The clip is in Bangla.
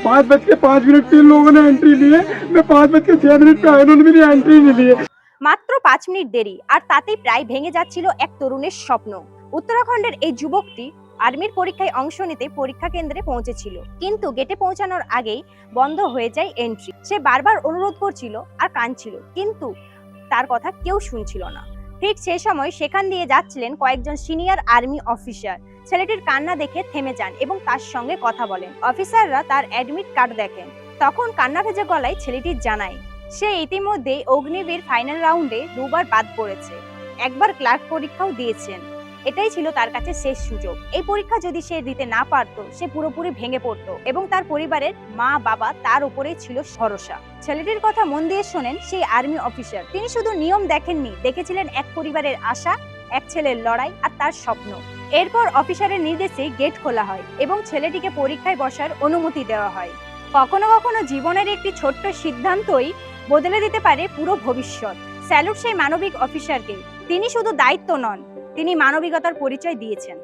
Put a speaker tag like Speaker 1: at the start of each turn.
Speaker 1: 5:05 3 लोगों ने एंट्री ली है, मैं 5:06 पे आया, उन्होंने मेरी एंट्री नहीं ली है।
Speaker 2: মাত্র 5 মিনিট দেরি আর তাতেই প্রায় ভেঙে যাচ্ছিল এক তরুণের স্বপ্ন। উত্তরাখণ্ডের এই যুবকটি আর্মির পরীক্ষায় অংশ নিতে পরীক্ষা কেন্দ্রে পৌঁছেছিল, কিন্তু গেটে পৌঁছানোর আগেই বন্ধ হয়ে যায় এন্ট্রি। সে বারবার অনুরোধ করছিল আর কাঁদছিল, কিন্তু তার কথা কেউ শুনছিল না। ঠিক সেই সময় সেখান দিয়ে যাচ্ছিলেন কয়েকজন সিনিয়র আর্মি অফিসার। ছেলেটির কান্না দেখে থেমে যান এবং তার সঙ্গে কথা বলেন। অফিসাররা তার অ্যাডমিট কার্ড দেখেন, তখন কান্না ভেজা গলায় ছেলেটি জানায় সে ইতিমধ্যেই অগ্নিবীর ফাইনাল রাউন্ডে দুবার বাদ পড়েছে, একবার ক্লার্ক পরীক্ষাও দিয়েছেন। এটাই ছিল তার কাছে শেষ সুযোগ। এই পরীক্ষা যদি সে দিতে না পারতো, সে পুরোপুরি ভেঙে পড়তো এবং তার পরিবারের মা বাবা তার উপরেই ছিল ভরসা। ছেলেটির কথা মন দিয়ে শোনেন সেই আর্মি অফিসার। তিনি শুধু নিয়ম দেখেননি, দেখেছিলেন এক পরিবারের আশা, এক ছেলের লড়াই আর তার স্বপ্ন। এরপর অফিসারের নির্দেশে গেট খোলা হয় এবং ছেলেটিকে পরীক্ষায় বসার অনুমতি দেওয়া হয়। কখনো কখনো জীবনের একটি ছোট্ট সিদ্ধান্তই বদলে দিতে পারে পুরো ভবিষ্যৎ। স্যালুট সেই মানবিক অফিসারকে। তিনি শুধু দায়িত্ব নন, তিনি মানবিকতার পরিচয় দিয়েছেন।